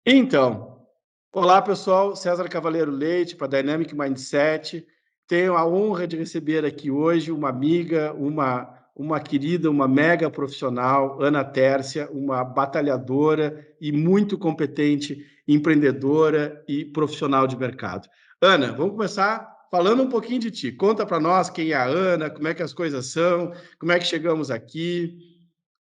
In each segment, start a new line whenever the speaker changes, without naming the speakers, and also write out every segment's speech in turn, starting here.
Então, olá pessoal, César Cavaleiro Leite para Dynamic Mindset. Tenho a honra de receber aqui hoje uma amiga, uma querida, uma mega profissional, Ana Tércia, uma batalhadora e muito competente empreendedora e profissional de mercado. Ana, vamos começar falando um pouquinho de ti. Conta para nós quem é a Ana, como é que as coisas são, como é que chegamos aqui.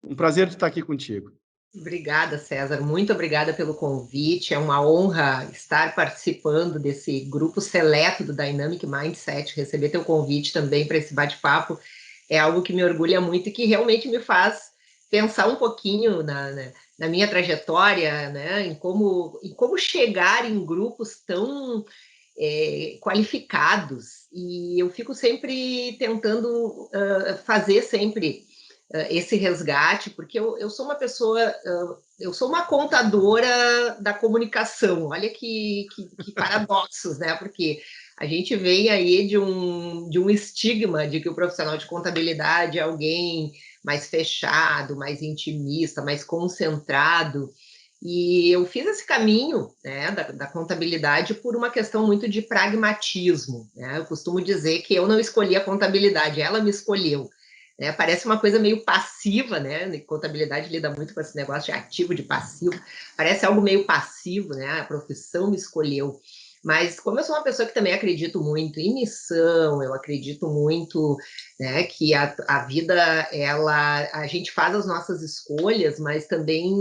Um prazer de estar aqui contigo.
Obrigada, César. Muito obrigada pelo convite. É uma honra estar participando desse grupo seleto do Dynamic Mindset. Receber teu convite também para esse bate-papo é algo que me orgulha muito e que realmente me faz pensar um pouquinho na minha trajetória, né? Em como chegar em grupos tão qualificados. E eu fico sempre tentando fazer sempre esse resgate, porque eu sou uma pessoa, eu sou uma contadora da comunicação. Olha que paradoxos, né? Porque a gente vem aí de um estigma de que o profissional de contabilidade é alguém mais fechado, mais intimista, mais concentrado. E eu fiz esse caminho, né, da contabilidade por uma questão muito de pragmatismo, né? Eu costumo dizer que eu não escolhi a contabilidade, ela me escolheu. Né? Parece uma coisa meio passiva, né? Contabilidade lida muito com esse negócio de ativo, de passivo. Parece algo meio passivo, né? A profissão me escolheu. Mas como eu sou uma pessoa que também acredito muito em missão, eu acredito muito, né, que a vida, a gente faz as nossas escolhas, mas também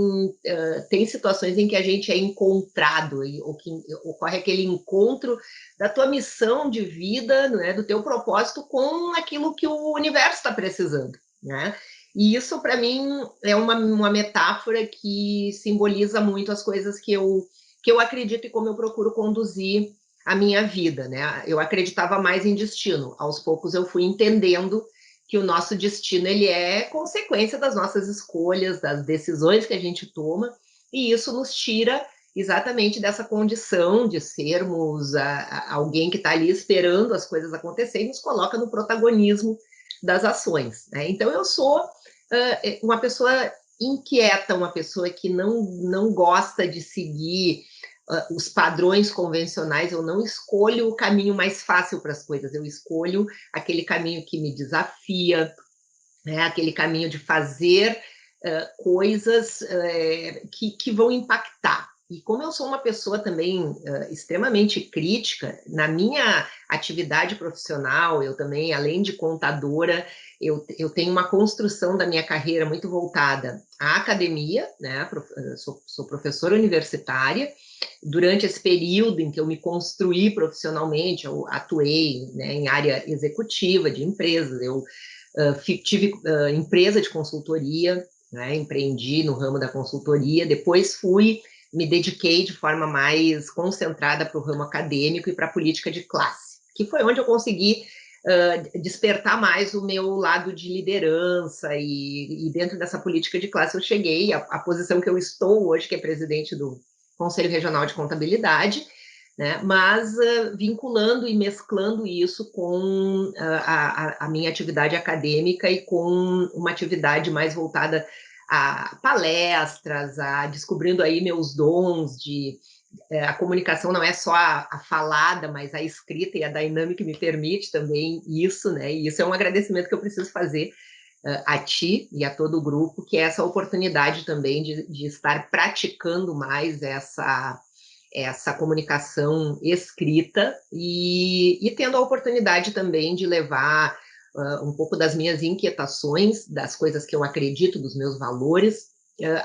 tem situações em que a gente é encontrado, ou que ocorre aquele encontro da tua missão de vida, né, do teu propósito com aquilo que o universo está precisando, né? E isso, para mim, é uma metáfora que simboliza muito as coisas que eu acredito e como eu procuro conduzir a minha vida, né? Eu acreditava mais em destino. Aos poucos eu fui entendendo que o nosso destino ele é consequência das nossas escolhas, das decisões que a gente toma, e isso nos tira exatamente dessa condição de sermos alguém que está ali esperando as coisas acontecerem e nos coloca no protagonismo das ações. Né? Então, eu sou uma pessoa inquieta, uma pessoa que não gosta de seguir os padrões convencionais. Eu não escolho o caminho mais fácil para as coisas, eu escolho aquele caminho que me desafia, né? Aquele caminho de fazer coisas que vão impactar. E como eu sou uma pessoa também extremamente crítica, na minha atividade profissional, eu também, além de contadora, eu tenho uma construção da minha carreira muito voltada à academia, né? Sou professora universitária. Durante esse período em que eu me construí profissionalmente, eu atuei, né, em área executiva de empresas, eu tive empresa de consultoria, né, empreendi no ramo da consultoria, depois me dediquei de forma mais concentrada para o ramo acadêmico e para a política de classe, que foi onde eu consegui despertar mais o meu lado de liderança, e dentro dessa política de classe eu cheguei à posição que eu estou hoje, que é presidente do Conselho Regional de Contabilidade, né? Mas vinculando e mesclando isso com a minha atividade acadêmica e com uma atividade mais voltada a palestras, a descobrindo aí meus dons de a comunicação não é só a falada, mas a escrita, e a Dynamic me permite também isso, né? E isso é um agradecimento que eu preciso fazer a ti e a todo o grupo, que é essa oportunidade também de estar praticando mais essa comunicação escrita e tendo a oportunidade também de levar um pouco das minhas inquietações, das coisas que eu acredito, dos meus valores,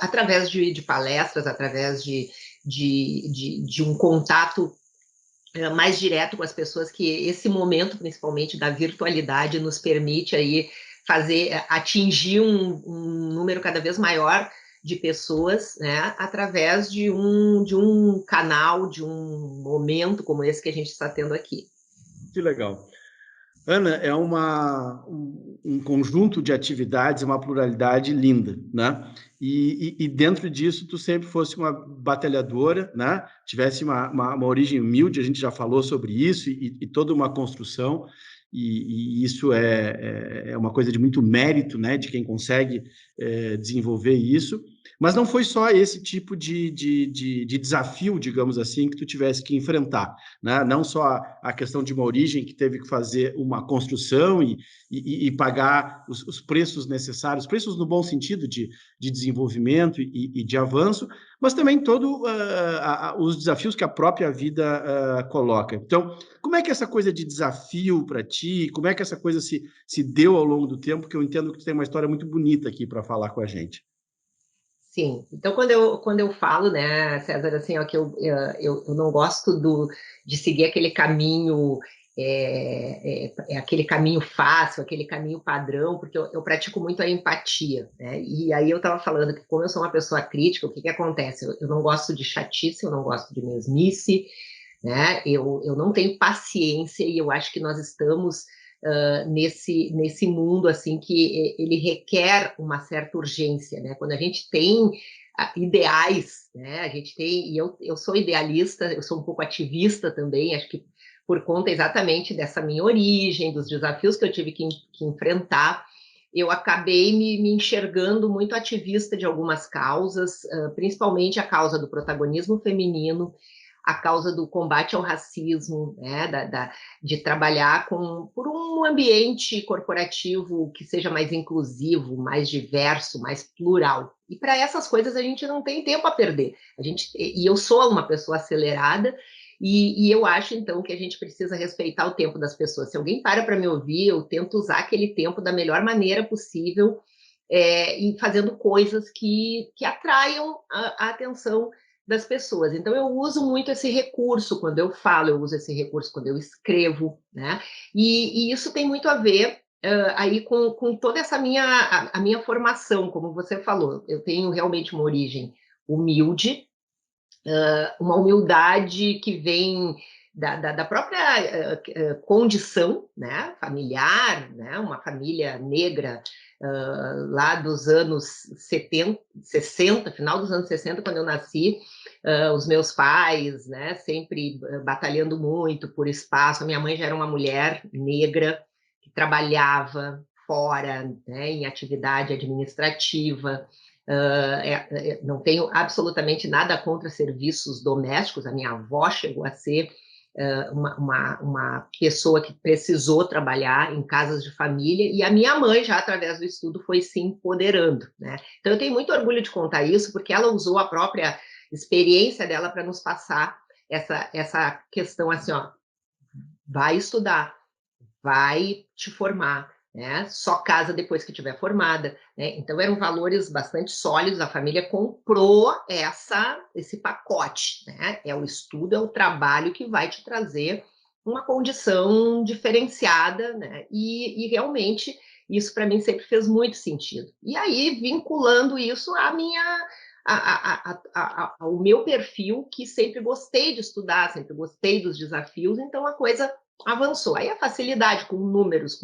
através de palestras, através de um contato mais direto com as pessoas, que esse momento, principalmente da virtualidade, nos permite aí atingir um número cada vez maior de pessoas, né, através de um canal, de um momento como esse que a gente está tendo aqui.
Que legal. Ana, é um conjunto de atividades, uma pluralidade linda, né? E dentro disso, tu sempre fosse uma batalhadora, né? Tivesse uma origem humilde, a gente já falou sobre isso, e toda uma construção, e isso é uma coisa de muito mérito, né? De quem consegue desenvolver isso. Mas não foi só esse tipo de desafio, digamos assim, que tu tivesse que enfrentar, né? Não só a questão de uma origem que teve que fazer uma construção e pagar os preços necessários, preços no bom sentido de desenvolvimento e de avanço, mas também todos os desafios que a própria vida coloca. Então, como é que essa coisa de desafio para ti, como é que essa coisa se deu ao longo do tempo, que eu entendo que tu tem uma história muito bonita aqui para falar com a gente.
Sim, então quando eu falo, né, César, assim, ó, que eu não gosto de seguir aquele caminho, aquele caminho fácil, aquele caminho padrão, porque eu pratico muito a empatia, né? E aí eu estava falando que, como eu sou uma pessoa crítica, o que acontece? Eu não gosto de chatice, eu não gosto de mesmice, né? Eu não tenho paciência e eu acho que nós estamos nesse mundo assim que ele requer uma certa urgência, né? Quando a gente tem ideais, né? A gente tem, e eu sou idealista, eu sou um pouco ativista também, acho que por conta exatamente dessa minha origem, dos desafios que eu tive que enfrentar, eu acabei me enxergando muito ativista de algumas causas, principalmente a causa do protagonismo feminino, a causa do combate ao racismo, né, de trabalhar por um ambiente corporativo que seja mais inclusivo, mais diverso, mais plural. E para essas coisas a gente não tem tempo a perder. E eu sou uma pessoa acelerada, e eu acho, então, que a gente precisa respeitar o tempo das pessoas. Se alguém para me ouvir, eu tento usar aquele tempo da melhor maneira possível, e fazendo coisas que atraiam a atenção das pessoas. Então, eu uso muito esse recurso quando eu falo, eu uso esse recurso quando eu escrevo, né? E isso tem muito a ver aí com toda essa a minha formação, como você falou. Eu tenho realmente uma origem humilde, uma humildade que vem da própria condição, né, familiar, né, uma família negra lá dos anos 70, 60, final dos anos 60, quando eu nasci, os meus pais, né, sempre batalhando muito por espaço. A minha mãe já era uma mulher negra que trabalhava fora, né, em atividade administrativa. Não tenho absolutamente nada contra serviços domésticos. A minha avó chegou a ser uma pessoa que precisou trabalhar em casas de família, e a minha mãe, já através do estudo, foi se empoderando, né? Então, eu tenho muito orgulho de contar isso, porque ela usou a própria experiência dela para nos passar essa questão assim, ó, vai estudar, vai te formar, né? Só casa depois que tiver formada, né? Então eram valores bastante sólidos. A família comprou esse pacote, né? É o estudo, é o trabalho que vai te trazer uma condição diferenciada, né? E realmente isso para mim sempre fez muito sentido. E aí vinculando isso à minha ao meu perfil, que sempre gostei de estudar, sempre gostei dos desafios, então a coisa avançou. Aí a facilidade com números,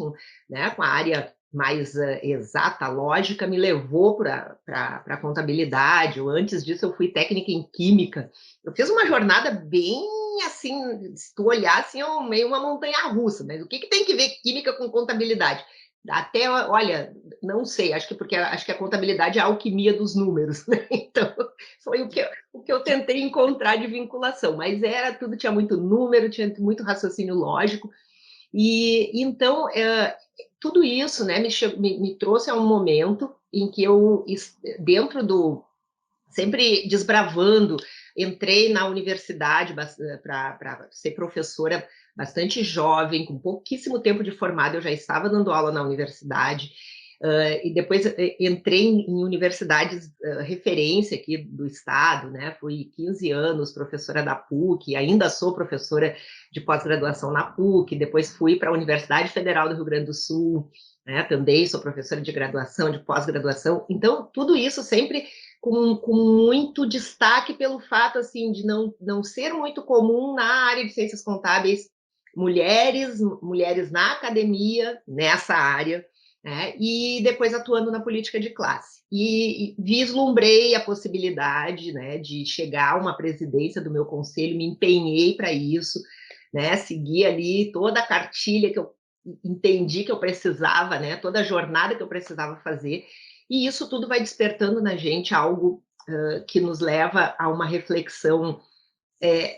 né, com a área mais exata, lógica, me levou para a contabilidade. Antes disso, eu fui técnica em química. Eu fiz uma jornada bem assim, se tu olhar, assim, é meio uma montanha-russa, mas o que tem que ver química com contabilidade? Até, olha, não sei, acho que a contabilidade é a alquimia dos números, né? Então, foi o que eu tentei encontrar de vinculação, mas tudo tinha muito número, tinha muito raciocínio lógico, e então tudo isso, né, me trouxe a um momento em que eu, dentro sempre desbravando, entrei na universidade para ser professora bastante jovem, com pouquíssimo tempo de formada, eu já estava dando aula na universidade. E depois entrei em universidades referência aqui do estado, né? Fui 15 anos professora da PUC, ainda sou professora de pós-graduação na PUC, depois fui para a Universidade Federal do Rio Grande do Sul, né? Também sou professora de graduação, de pós-graduação. Então, tudo isso sempre com muito destaque pelo fato assim de não ser muito comum na área de ciências contábeis mulheres na academia, nessa área, né? E depois atuando na política de classe. E vislumbrei a possibilidade, né, de chegar a uma presidência do meu conselho, me empenhei para isso, né, segui ali toda a cartilha que eu entendi que eu precisava, né, toda a jornada que eu precisava fazer, E isso tudo vai despertando na gente algo que nos leva a uma reflexão.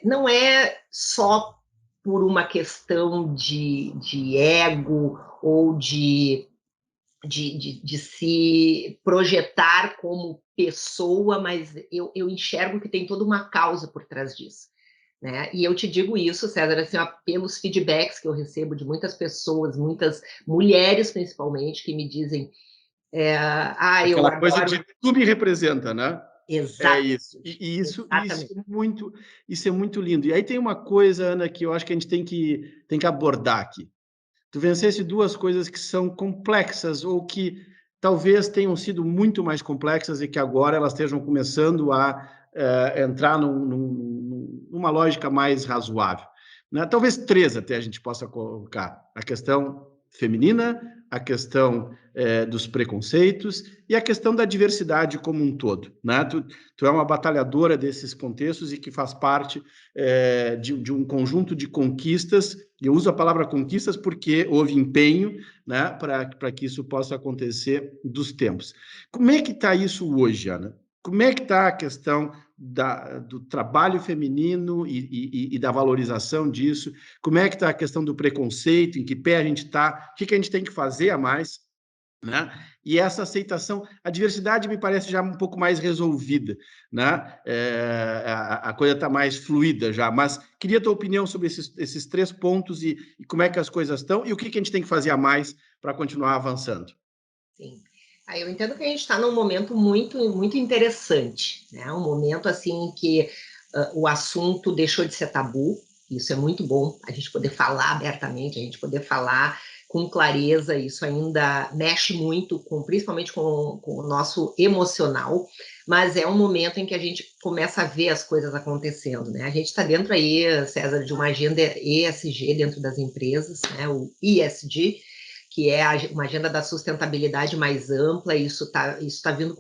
Não é só por uma questão de ego ou de se projetar como pessoa, mas eu enxergo que tem toda uma causa por trás disso. Né? E eu te digo isso, César, assim, ó, pelos feedbacks que eu recebo de muitas pessoas, muitas mulheres principalmente, que me dizem, eu
Aquela coisa
adoro.
de tu me representa, né? É
Exatamente,
isso. E isso
exatamente.
isso é muito lindo. E aí tem uma coisa, Ana, que eu acho que a gente tem que abordar aqui. Tu vencesse duas coisas que são complexas ou que talvez tenham sido muito mais complexas e que agora elas estejam começando a entrar numa lógica mais razoável. Né? Talvez três até a gente possa colocar. A questão feminina, a questão dos preconceitos e a questão da diversidade como um todo. Né? Tu é uma batalhadora desses contextos e que faz parte de um conjunto de conquistas. Eu uso a palavra conquistas porque houve empenho, né, para que isso possa acontecer dos tempos. Como é que está isso hoje, Ana? Como é que está a questão do trabalho feminino e da valorização disso? Como é que está a questão do preconceito? Em que pé a gente está? O que a gente tem que fazer a mais? Né? E essa aceitação, a diversidade me parece já um pouco mais resolvida, né? A coisa está mais fluida já, mas queria a tua opinião sobre esses três pontos e como é que as coisas estão e o que a gente tem que fazer a mais para continuar avançando.
Sim. Eu entendo que a gente está num momento muito, muito interessante, né? Um momento assim que o assunto deixou de ser tabu. Isso é muito bom, a gente poder falar abertamente, a gente poder falar com clareza. Isso ainda mexe muito, principalmente com o nosso emocional, mas é um momento em que a gente começa a ver as coisas acontecendo, né? A gente está dentro aí, César, de uma agenda ESG dentro das empresas, né? O ESG, que é uma agenda da sustentabilidade mais ampla. Isso tá vindo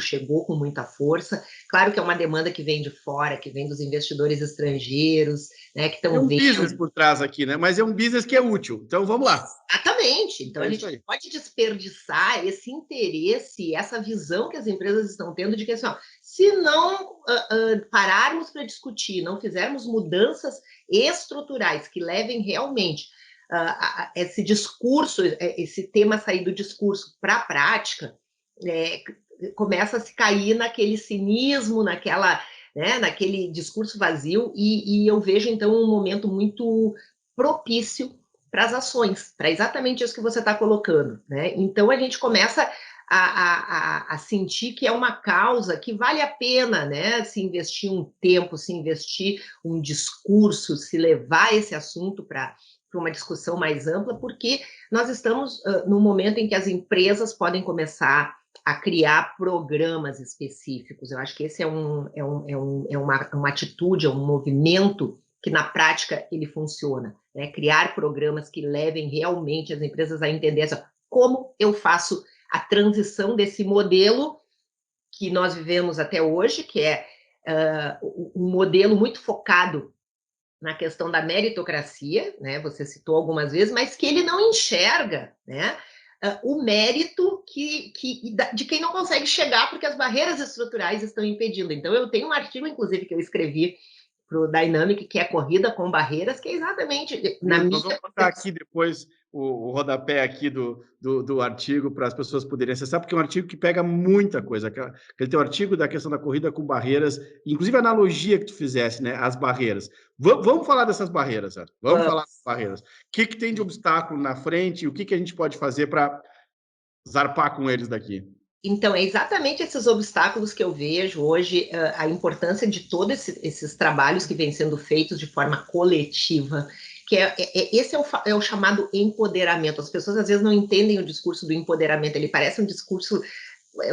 chegou com muita força. Claro que é uma demanda que vem de fora, que vem dos investidores estrangeiros, né, que
Tem
estão
um business
vendo.
por trás aqui, né? Mas é um business que é útil. Então vamos lá.
Exatamente. Então
É
a
isso
gente
aí.
pode desperdiçar esse interesse, essa visão que as empresas estão tendo de que assim, ó, se não pararmos para discutir, não fizermos mudanças estruturais que levem realmente esse discurso, esse tema sair do discurso para a prática, começa a se cair naquele cinismo, naquele discurso vazio, e eu vejo então um momento muito propício para as ações, para exatamente isso que você está colocando, né? Então a gente começa a sentir que é uma causa que vale a pena, né? Se investir um tempo, se investir um discurso, se levar esse assunto para uma discussão mais ampla, porque nós estamos no momento em que as empresas podem começar a criar programas específicos. Eu acho que esse é uma atitude, é um movimento que na prática ele funciona, né? Criar programas que levem realmente as empresas a entender assim, como eu faço a transição desse modelo que nós vivemos até hoje, que é um modelo muito focado na questão da meritocracia, né? Você citou algumas vezes, mas que ele não enxerga, né? O mérito de quem não consegue chegar porque as barreiras estruturais estão impedindo. Então, eu tenho um artigo, inclusive, que eu escrevi para o Dynamic, que é Corrida com Barreiras, que é exatamente na
Isso,
minha
nós vamos botar
concepção.
aqui depois o rodapé aqui do artigo para as pessoas poderem acessar, porque é um artigo que pega muita coisa. Aquele teu artigo da questão da corrida com barreiras, inclusive a analogia que tu fizesse, né? As barreiras. Vamos falar dessas barreiras, Sérgio. Vamos falar das barreiras. O que tem de obstáculo na frente e o que a gente pode fazer para zarpar com eles daqui?
Então, é exatamente esses obstáculos que eu vejo hoje, a importância de todos esses trabalhos que vêm sendo feitos de forma coletiva, que esse é o chamado empoderamento. As pessoas às vezes não entendem o discurso do empoderamento, ele parece um discurso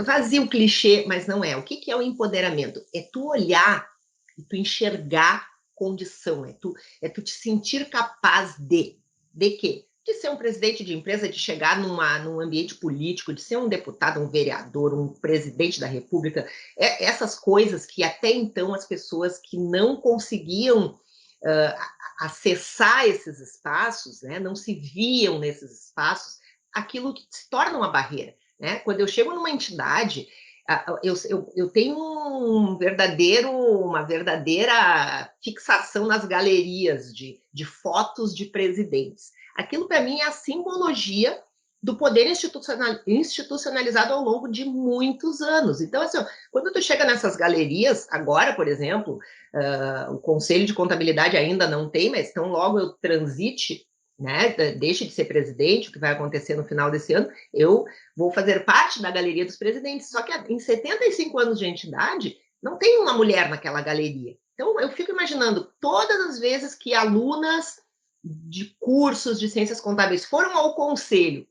vazio, clichê, mas não é. O que é o empoderamento? É tu olhar e tu enxergar condição, é tu te sentir capaz de quê? De ser um presidente de empresa, de chegar num ambiente político, de ser um deputado, um vereador, um presidente da república, essas coisas que até então as pessoas que não conseguiam acessar esses espaços, né, não se viam nesses espaços, aquilo que se torna uma barreira. né? Quando eu chego numa entidade, eu tenho uma verdadeira fixação nas galerias de fotos de presidentes. Aquilo, para mim, é a simbologia do poder institucionalizado ao longo de muitos anos. Então, assim, quando tu chega nessas galerias, agora, por exemplo, o Conselho de Contabilidade ainda não tem, mas tão logo eu transite, né, deixe de ser presidente, o que vai acontecer no final desse ano, eu vou fazer parte da galeria dos presidentes. Só que em 75 anos de entidade, não tem uma mulher naquela galeria. Então, eu fico imaginando todas as vezes que alunas de cursos de ciências contábeis foram ao conselho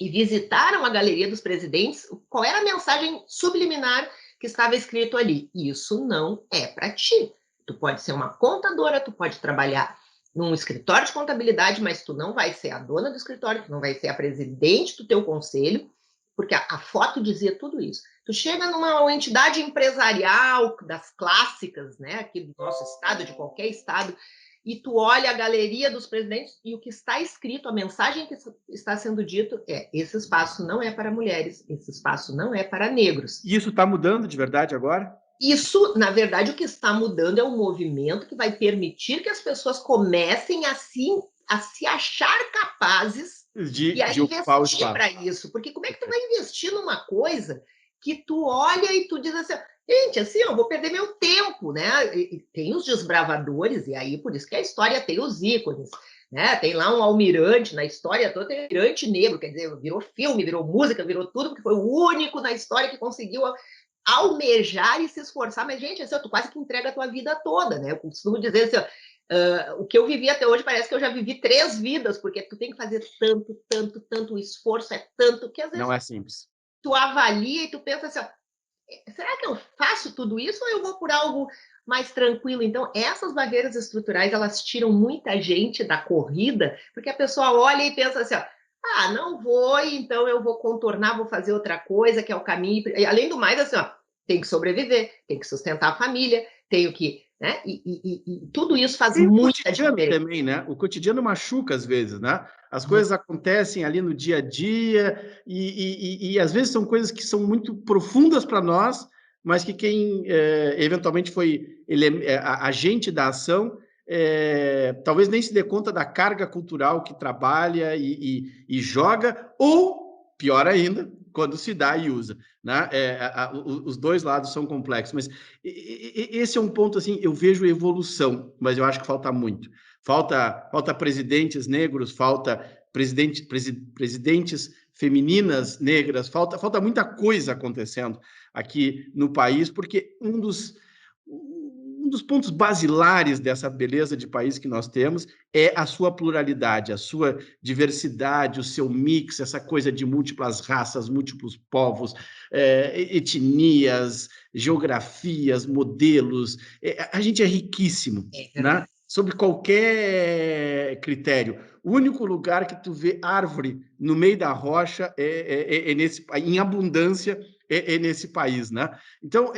e visitaram a galeria dos presidentes, qual era a mensagem subliminar que estava escrito ali? Isso não é para ti. Tu pode ser uma contadora, tu pode trabalhar num escritório de contabilidade, mas tu não vai ser a dona do escritório, tu não vai ser a presidente do teu conselho, porque a foto dizia tudo isso. Tu chega numa entidade empresarial das clássicas, né, aqui do nosso estado, de qualquer estado, e tu olha a galeria dos presidentes e o que está escrito, a mensagem que está sendo dito é: esse espaço não é para mulheres, esse espaço não é para negros.
E isso está mudando de verdade agora?
Isso, na verdade, o que está mudando é um movimento que vai permitir que as pessoas comecem a se achar capazes e a
de ocupar o
investir para
espaço.
isso. Porque como é que tu vai investir numa coisa que tu olha e tu diz assim, gente, assim, eu vou perder meu tempo, né? E tem os desbravadores, e aí por isso que a história tem os ícones, né? Tem lá um almirante na história toda, tem um almirante negro, quer dizer, virou filme, virou música, virou tudo, porque foi o único na história que conseguiu almejar e se esforçar, mas, gente, assim, tu quase que entrega a tua vida toda, né? Eu costumo dizer assim, o que eu vivi até hoje parece que eu já vivi 3 vidas, porque tu tem que fazer tanto, o esforço é tanto, que às vezes
Não é simples.
tu avalia e tu pensa assim, será que eu faço tudo isso ou eu vou por algo mais tranquilo? Então, essas barreiras estruturais, elas tiram muita gente da corrida, porque a pessoa olha e pensa assim, não vou, então eu vou contornar, vou fazer outra coisa, que é o caminho. E, além do mais, assim, tem que sobreviver, tem que sustentar a família, tenho que, né? E tudo isso faz
E o
muita
cotidiano
diferença.
também, né? O cotidiano machuca às vezes, né? As coisas
Muito.
acontecem ali no dia a dia e às vezes são coisas que são muito profundas para nós, mas que quem eventualmente foi agente da ação talvez nem se dê conta da carga cultural que trabalha e joga, ou, pior ainda, quando se dá e usa. Né? Os dois lados são complexos, mas esse é um ponto, assim, eu vejo evolução, mas eu acho que falta muito. Falta presidentes negros, falta presidentes femininas negras, falta muita coisa acontecendo aqui no país, porque um dos pontos basilares dessa beleza de país que nós temos é a sua pluralidade, a sua diversidade, o seu mix, essa coisa de múltiplas raças, múltiplos povos, etnias, geografias, modelos. A gente é riquíssimo,
É
né?
verdade.
Sob qualquer critério. O único lugar que tu vê árvore no meio da rocha em abundância nesse país, né? Então,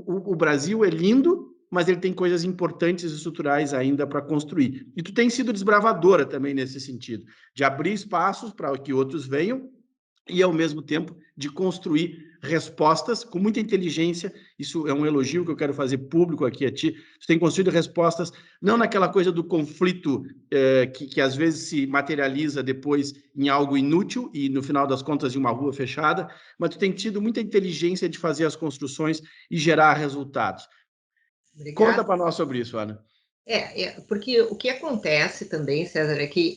o Brasil é lindo, mas ele tem coisas importantes e estruturais ainda para construir. E tu tem sido desbravadora também nesse sentido, de abrir espaços para que outros venham e, ao mesmo tempo, de construir respostas com muita inteligência. Isso é um elogio que eu quero fazer público aqui a ti. Você tem construído respostas não naquela coisa do conflito que às vezes se materializa depois em algo inútil e, no final das contas, em uma rua fechada, mas tu tem tido muita inteligência de fazer as construções e gerar resultados. Conta
Obrigada.
para nós sobre isso, Ana.
Porque o que acontece também, César, é que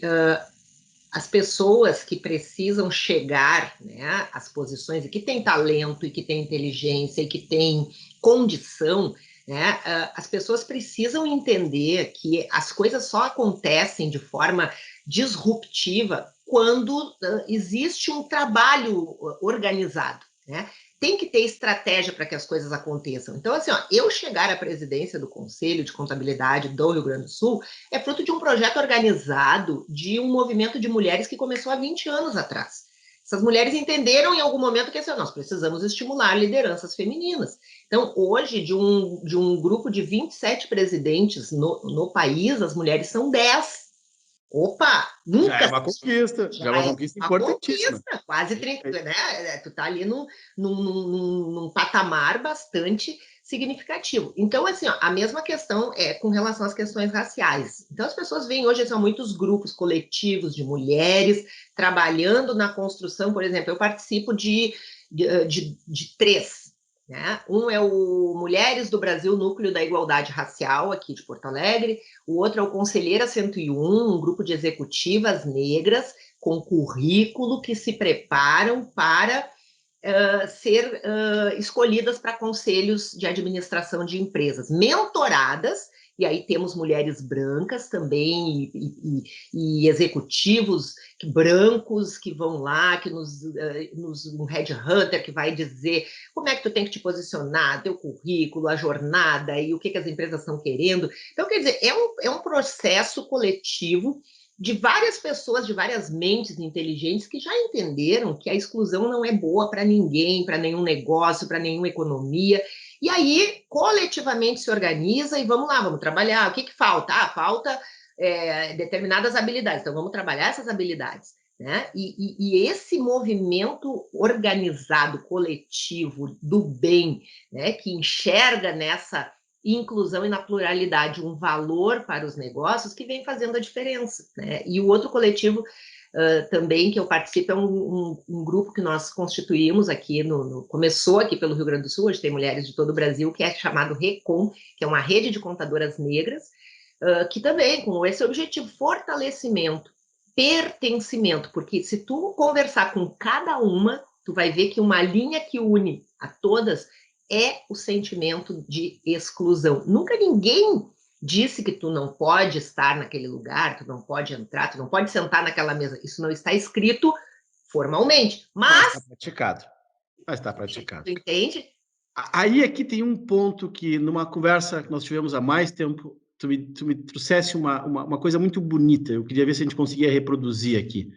as pessoas que precisam chegar, né, às posições e que têm talento e que têm inteligência e que têm condição, né, as pessoas precisam entender que as coisas só acontecem de forma disruptiva quando existe um trabalho organizado, né? Tem que ter estratégia para que as coisas aconteçam. Então, assim, eu chegar à presidência do Conselho de Contabilidade do Rio Grande do Sul é fruto de um projeto organizado de um movimento de mulheres que começou há 20 anos atrás. Essas mulheres entenderam em algum momento que assim, nós precisamos estimular lideranças femininas. Então, hoje, de um grupo de 27 presidentes no país, as mulheres são 10. Opa,
Já é
nunca
uma conquista, já é
já
uma
é
conquista
uma
importantíssima.
conquista, quase 30, né? Tu tá ali num patamar bastante significativo. Então, assim, ó, a mesma questão é com relação às questões raciais. Então, as pessoas veem hoje, são muitos grupos coletivos de mulheres trabalhando na construção, por exemplo, eu participo de três. Né? Um é o Mulheres do Brasil, Núcleo da Igualdade Racial, aqui de Porto Alegre. O outro é o Conselheira 101, um grupo de executivas negras com currículo que se preparam para ser escolhidas para conselhos de administração de empresas, mentoradas, e aí temos mulheres brancas também, e executivos brancos que vão lá, que um headhunter que vai dizer como é que tu tem que te posicionar, teu currículo, a jornada, e o que as empresas estão querendo. Então, quer dizer, é um processo coletivo de várias pessoas, de várias mentes inteligentes que já entenderam que a exclusão não é boa para ninguém, para nenhum negócio, para nenhuma economia. E aí, coletivamente se organiza e vamos lá, vamos trabalhar. O que falta? Falta determinadas habilidades. Então, vamos trabalhar essas habilidades. Né? E esse movimento organizado, coletivo, do bem, né, que enxerga nessa inclusão e na pluralidade um valor para os negócios que vem fazendo a diferença. Né? E o outro coletivo também que eu participo é um grupo que nós constituímos aqui, começou aqui pelo Rio Grande do Sul, hoje tem mulheres de todo o Brasil, que é chamado RECOM, que é uma rede de contadoras negras, que também com esse objetivo, fortalecimento, pertencimento, porque se tu conversar com cada uma, tu vai ver que uma linha que une a todas é o sentimento de exclusão. Nunca ninguém disse que tu não pode estar naquele lugar, tu não pode entrar, tu não pode sentar naquela mesa. Isso não está escrito formalmente,
Mas está
mas
praticado. Mas está praticado.
tu entende?
Aí aqui tem um ponto que, numa conversa que nós tivemos há mais tempo, tu me trouxesse uma coisa muito bonita. Eu queria ver se a gente conseguia reproduzir aqui,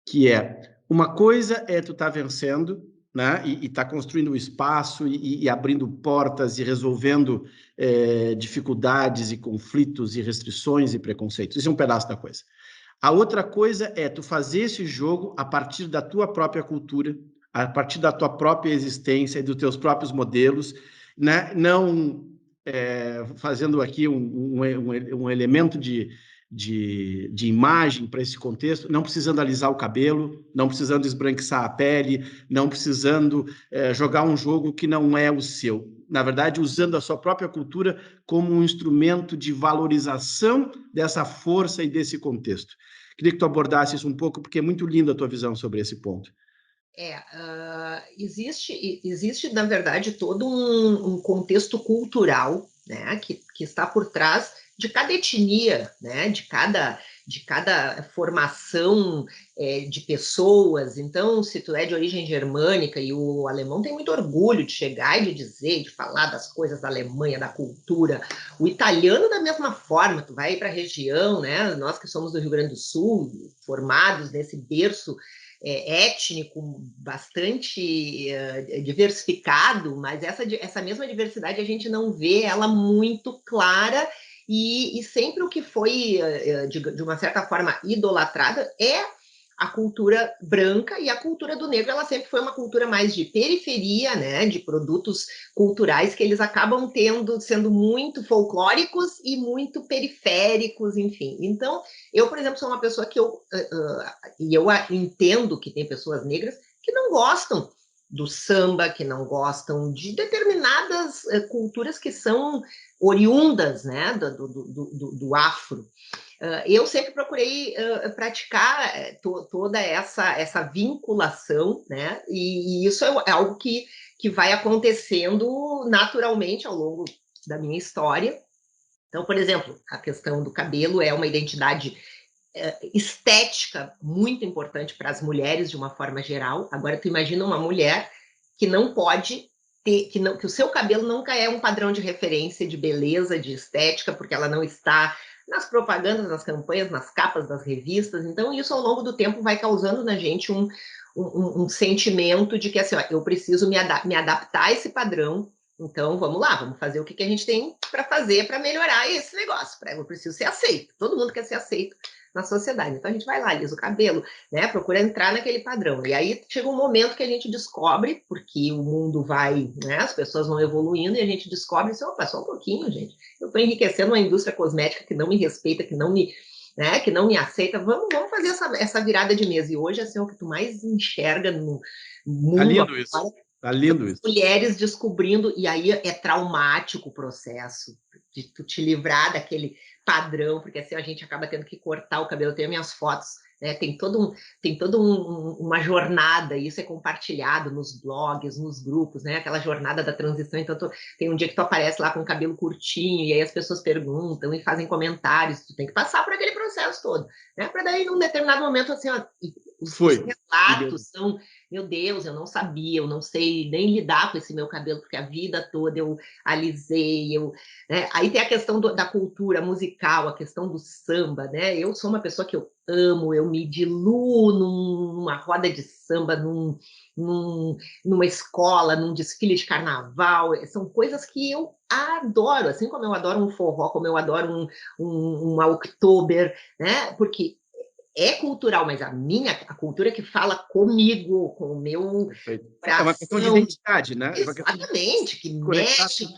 que é, uma coisa é tu estar vencendo, né, e tá construindo o espaço e abrindo portas e resolvendo dificuldades e conflitos e restrições e preconceitos. Isso é um pedaço da coisa. A outra coisa é tu fazer esse jogo a partir da tua própria cultura, a partir da tua própria existência e dos teus próprios modelos, né? Não fazendo aqui um elemento de imagem para esse contexto, não precisando alisar o cabelo, não precisando esbranquiçar a pele, não precisando jogar um jogo que não é o seu. Na verdade, usando a sua própria cultura como um instrumento de valorização dessa força e desse contexto. Queria que tu abordasse isso um pouco, porque é muito linda a tua visão sobre esse ponto.
Existe, na verdade, todo um contexto cultural, né, que está por trás de cada etnia, né, de cada formação de pessoas. Então, se tu é de origem germânica, e o alemão tem muito orgulho de chegar e de dizer, de falar das coisas da Alemanha, da cultura. O italiano, da mesma forma, tu vai para a região, né, nós que somos do Rio Grande do Sul, formados nesse berço étnico bastante diversificado, mas essa mesma diversidade a gente não vê ela muito clara, e sempre o que foi, de uma certa forma, idolatrada é a cultura branca, e a cultura do negro ela sempre foi uma cultura mais de periferia, né, de produtos culturais que eles acabam sendo muito folclóricos e muito periféricos, enfim. Então, eu, por exemplo, sou uma pessoa que eu entendo que tem pessoas negras que não gostam do samba, que não gostam de determinadas culturas que são oriundas, né, do afro. Eu sempre procurei praticar toda essa vinculação, né, e isso é algo que vai acontecendo naturalmente ao longo da minha história. Então, por exemplo, a questão do cabelo é uma identidade estética muito importante para as mulheres de uma forma geral. Agora, tu imagina uma mulher que não pode ter, que o seu cabelo nunca é um padrão de referência de beleza, de estética, porque ela não está nas propagandas, nas campanhas, nas capas das revistas. Então, isso ao longo do tempo vai causando na gente um sentimento de que assim, ó, eu preciso me adaptar a esse padrão. Então, vamos lá, vamos fazer o que a gente tem para fazer para melhorar esse negócio. Eu preciso ser aceito. Todo mundo quer ser aceito na sociedade. Então a gente vai lá, alisa o cabelo, né? Procura entrar naquele padrão. E aí chega um momento que a gente descobre, porque o mundo vai, né? As pessoas vão evoluindo e a gente descobre assim, opa, só um pouquinho, gente. Eu estou enriquecendo uma indústria cosmética que não me respeita, que não me, né, que não me aceita. Vamos fazer essa virada de mesa. E hoje, assim, é o que tu mais enxerga no
Tá
mundo
lindo isso.
agora,
Tá lindo isso.
mulheres descobrindo, e aí é traumático o processo de tu te livrar daquele padrão, porque assim a gente acaba tendo que cortar o cabelo. Eu tenho minhas fotos, né? Tem toda uma jornada, isso é compartilhado nos blogs, nos grupos, né? Aquela jornada da transição. Então tem um dia que tu aparece lá com o cabelo curtinho e aí as pessoas perguntam e fazem comentários, tu tem que passar por aquele processo todo, né? Para daí num determinado momento assim, ó, os relatos são, meu Deus, eu não sabia, eu não sei nem lidar com esse meu cabelo, porque a vida toda eu alisei, né? Aí tem a questão da cultura musical, a questão do samba, né? Eu sou uma pessoa que eu amo, eu me diluo numa roda de samba, numa escola, num desfile de carnaval, são coisas que eu adoro, assim como eu adoro um forró, como eu adoro uma Oktober, né? Porque é cultural, mas a cultura que fala comigo, com o meu
É uma questão de
coração,
identidade, né? É uma questão de
exatamente, que
conectar
mexe.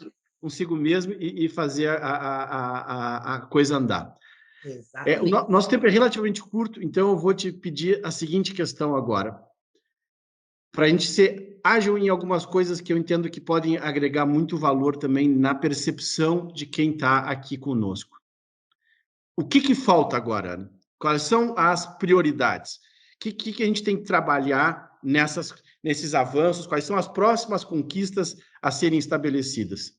consigo mesmo e fazer a coisa andar. O
Exatamente.
nosso tempo é relativamente curto, então eu vou te pedir a seguinte questão agora, para a gente ser ágil em algumas coisas que eu entendo que podem agregar muito valor também na percepção de quem está aqui conosco. O que falta agora, Ana? Quais são as prioridades? O que a gente tem que trabalhar nesses avanços? Quais são as próximas conquistas a serem estabelecidas?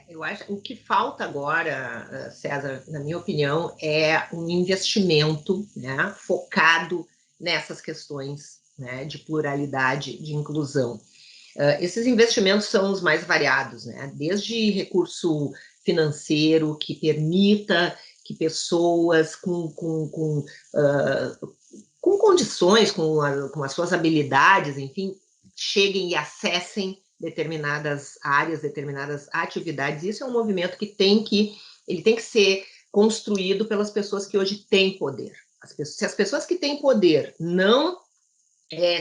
Eu acho que o que falta agora, César, na minha opinião, é um investimento, né, focado nessas questões, né, de pluralidade, de inclusão. Esses investimentos são os mais variados, né? Desde recurso financeiro que permita que pessoas com condições, com as suas habilidades, enfim, cheguem e acessem determinadas áreas, determinadas atividades. Isso é um movimento que ele tem que ser construído pelas pessoas que hoje têm poder. Se as pessoas que têm poder não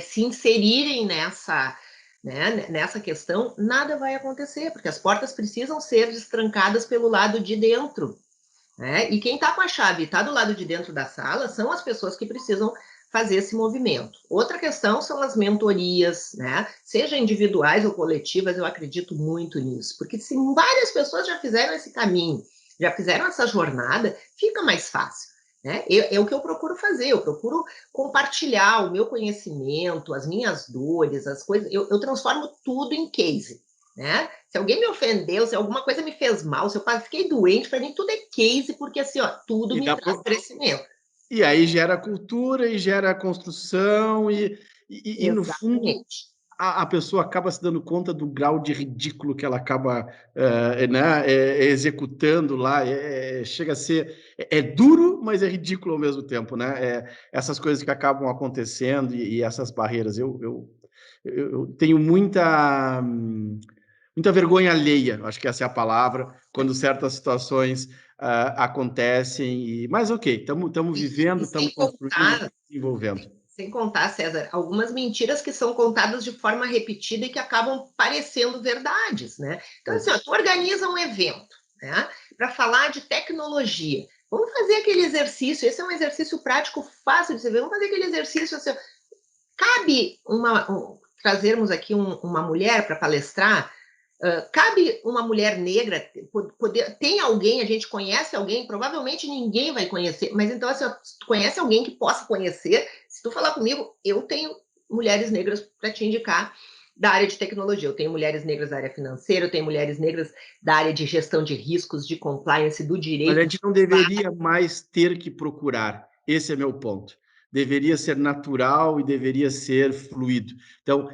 se inserirem nessa questão, nada vai acontecer, porque as portas precisam ser destrancadas pelo lado de dentro, né? E quem está com a chave e está do lado de dentro da sala são as pessoas que precisam fazer esse movimento. Outra questão são as mentorias, né? Seja individuais ou coletivas, eu acredito muito nisso, porque se várias pessoas já fizeram esse caminho, já fizeram essa jornada, fica mais fácil. Né? É o que eu procuro fazer, eu procuro compartilhar o meu conhecimento, as minhas dores, as coisas, eu transformo tudo em case. Né? Se alguém me ofendeu, se alguma coisa me fez mal, se eu fiquei doente, para mim tudo é case, porque assim, ó, tudo me traz crescimento.
E aí gera cultura e gera construção, e no fundo a pessoa acaba se dando conta do grau de ridículo que ela acaba né, executando lá. Chega a ser. Duro, mas é ridículo ao mesmo tempo, né? Essas coisas que acabam acontecendo e essas barreiras. Eu tenho muita vergonha alheia, acho que essa é a palavra, quando certas situações acontecem. Mas ok, estamos vivendo, estamos construindo, desenvolvendo.
Sem contar, César, algumas mentiras que são contadas de forma repetida e que acabam parecendo verdades, né? Então, assim, ó, tu organiza um evento, né, para falar de tecnologia. Vamos fazer aquele exercício, esse é um exercício prático fácil de se ver, vamos fazer aquele exercício, assim, cabe trazermos aqui uma mulher para palestrar. Cabe uma mulher negra tem alguém, a gente conhece alguém, provavelmente ninguém vai conhecer, mas então assim, se tu conhece alguém que possa conhecer, se tu falar comigo, eu tenho mulheres negras para te indicar da área de tecnologia, eu tenho mulheres negras da área financeira, eu tenho mulheres negras da área de gestão de riscos, de compliance, do direito.
Mas a gente não deveria mais ter que procurar, esse é meu ponto. Deveria ser natural e deveria ser fluido. Então,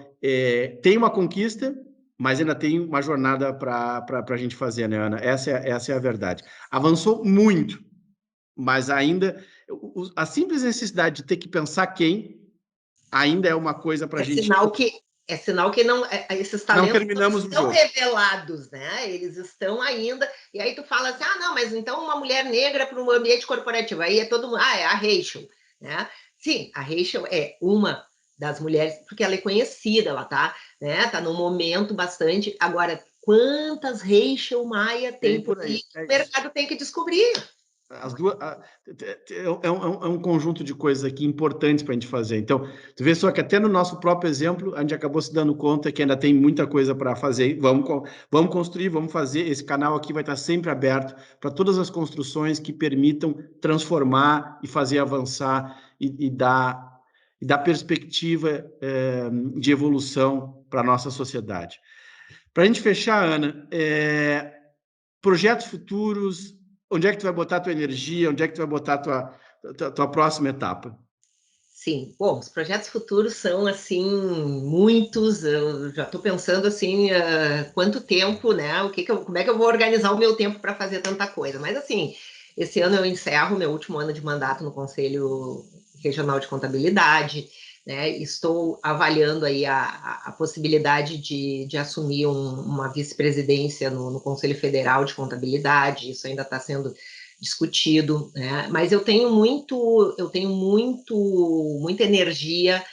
tem uma conquista, mas ainda tem uma jornada para a gente fazer, né, Ana? Essa é a verdade. Avançou muito, mas ainda a simples necessidade de ter que pensar quem ainda é uma coisa para a gente.
Sinal que É sinal que não, esses
Não
talentos não
terminamos o
estão
jogo.
revelados, né? Eles estão ainda. E aí tu fala assim, ah, não, mas então uma mulher negra para um ambiente corporativo. Aí é todo mundo, é a Rachel, né? Sim, a Rachel é uma das mulheres, porque ela é conhecida, ela tá, né? Tá num momento bastante. Agora, quantas Rachel Maia tem
Tem
por
por
aí?
aí, é
O
isso.
mercado tem que descobrir.
As duas, é um conjunto de coisas aqui importantes para a gente fazer. Então, tu vê só que até no nosso próprio exemplo, a gente acabou se dando conta que ainda tem muita coisa para fazer. Vamos construir, vamos fazer. Esse canal aqui vai estar sempre aberto para todas as construções que permitam transformar e fazer avançar e dar perspectiva de evolução para a nossa sociedade. Para a gente fechar, Ana, projetos futuros, onde é que tu vai botar a tua energia, onde é que tu vai botar a tua próxima etapa?
Sim, bom, os projetos futuros são assim muitos. Eu já estou pensando assim, quanto tempo, né? Como é que eu vou organizar o meu tempo para fazer tanta coisa? Mas assim, esse ano eu encerro meu último ano de mandato no Conselho Regional de Contabilidade, né? Estou avaliando aí a possibilidade de assumir uma vice-presidência no Conselho Federal de Contabilidade. Isso ainda está sendo discutido, né? Mas muita energia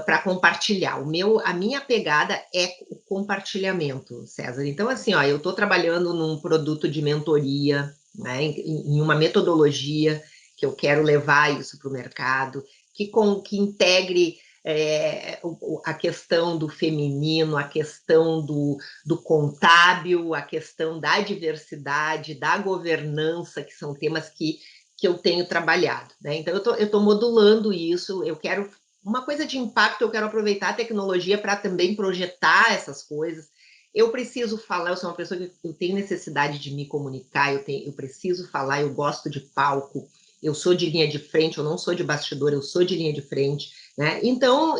para compartilhar. A minha pegada é o compartilhamento, César. Então, assim, ó, eu estou trabalhando num produto de mentoria, né, em uma metodologia que eu quero levar isso para o mercado, que integre a questão do feminino, a questão do contábil, a questão da diversidade, da governança, que são temas que eu tenho trabalhado, né? Então, eu tô modulando isso, eu quero uma coisa de impacto, eu quero aproveitar a tecnologia para também projetar essas coisas. Eu preciso falar, eu sou uma pessoa que eu tenho necessidade de me comunicar, eu preciso falar, eu gosto de palco, eu sou de linha de frente, eu não sou de bastidor, eu sou de linha de frente, né? Então,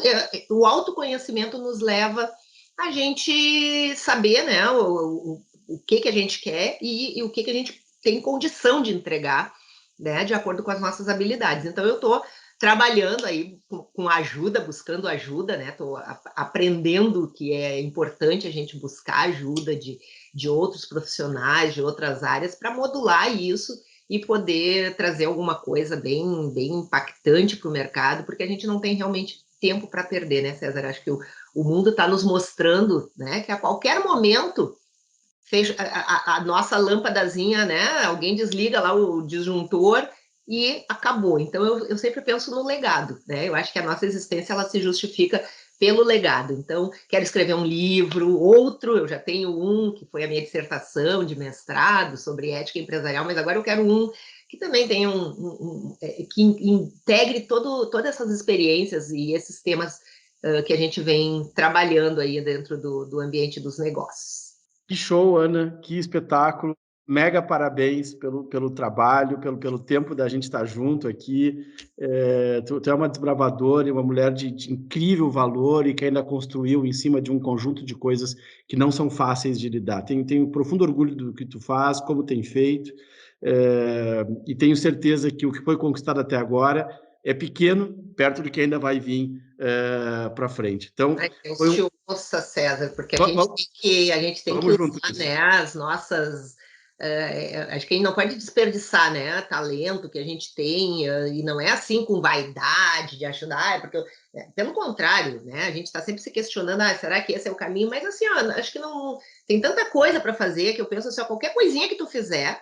o autoconhecimento nos leva a gente saber, né, o que a gente quer e o que a gente tem condição de entregar, né, de acordo com as nossas habilidades. Então, eu estou trabalhando aí com ajuda, buscando ajuda, né? Estou aprendendo que é importante a gente buscar ajuda de outros profissionais, de outras áreas, para modular isso e poder trazer alguma coisa bem impactante para o mercado, porque a gente não tem realmente tempo para perder, né, César? Acho que o mundo está nos mostrando, né, que a qualquer momento a nossa lâmpadazinha, né? Alguém desliga lá o disjuntor e acabou. Então eu sempre penso no legado, né? Eu acho que a nossa existência ela se justifica pelo legado. Então, quero escrever um livro, outro, eu já tenho um que foi a minha dissertação de mestrado sobre ética empresarial, mas agora eu quero um que também tenha que integre todas essas experiências e esses temas que a gente vem trabalhando aí dentro do ambiente dos negócios.
Que show, Ana, que espetáculo. Mega parabéns pelo trabalho, pelo tempo da gente estar junto aqui. Tu é uma desbravadora e uma mulher de incrível valor e que ainda construiu em cima de um conjunto de coisas que não são fáceis de lidar. Tenho profundo orgulho do que tu faz, como tem feito, e tenho certeza que o que foi conquistado até agora é pequeno, perto do que ainda vai vir para frente. Então,
Ai, Deus
foi
te
um...
ouça, César, porque
Vamos,
a gente tem que
vamos junto
usar,
nisso.
né, as nossas. Acho que a gente não pode desperdiçar, né, talento que a gente tem, e não é assim com vaidade, de achar, porque pelo contrário, né, a gente está sempre se questionando, será que esse é o caminho? Mas assim, ó, acho que não tem tanta coisa para fazer que eu penso assim, ó, qualquer coisinha que tu fizer,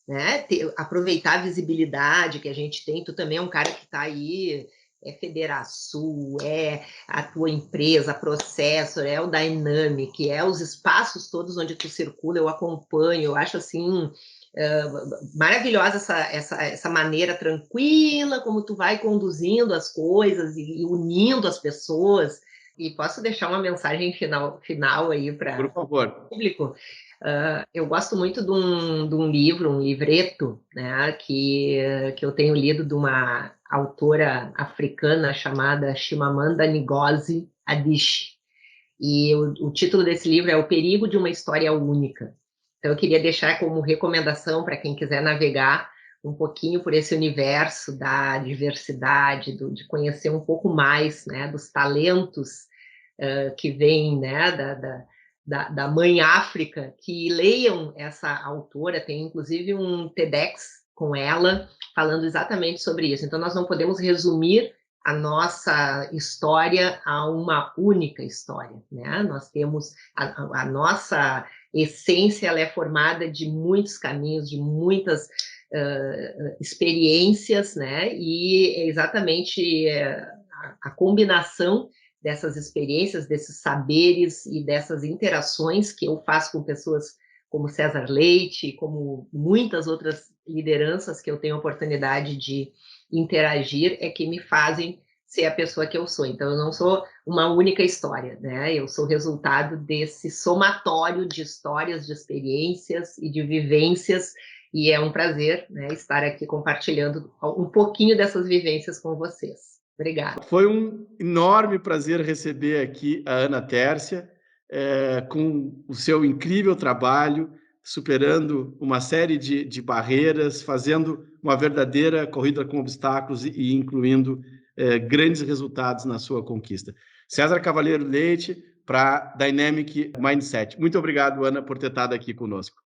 né, aproveitar a visibilidade que a gente tem, tu também é um cara que está aí, é Federação, é a tua empresa, Processo, é o Dynamic, é os espaços todos onde tu circula, eu acompanho, eu acho assim maravilhosa essa maneira tranquila como tu vai conduzindo as coisas e unindo as pessoas. E posso deixar uma mensagem final aí para
Por
o
favor.
público? Eu gosto muito de um livro, um livreto, né, que eu tenho lido de uma autora africana chamada Chimamanda Ngozi Adichie. E o título desse livro é O Perigo de uma História Única. Então, eu queria deixar como recomendação para quem quiser navegar um pouquinho por esse universo da diversidade, de conhecer um pouco mais, né, dos talentos que vêm, né, da mãe África, que leiam essa autora. Tem inclusive um TEDx com ela, falando exatamente sobre isso. Então, nós não podemos resumir a nossa história a uma única história, né? Nós temos a nossa essência, ela é formada de muitos caminhos, de muitas experiências, né? E é exatamente a combinação dessas experiências, desses saberes e dessas interações que eu faço com pessoas como César Leite, como muitas outras lideranças que eu tenho a oportunidade de interagir, é que me fazem ser a pessoa que eu sou. Então, eu não sou uma única história, né? Eu sou resultado desse somatório de histórias, de experiências e de vivências, e é um prazer, né, estar aqui compartilhando um pouquinho dessas vivências com vocês. Obrigada.
Foi um enorme prazer receber aqui a Ana Tércia, com o seu incrível trabalho, superando uma série de barreiras, fazendo uma verdadeira corrida com obstáculos e incluindo grandes resultados na sua conquista. César Cavaleiro Leite, para Dynamic Mindset. Muito obrigado, Ana, por ter estado aqui conosco.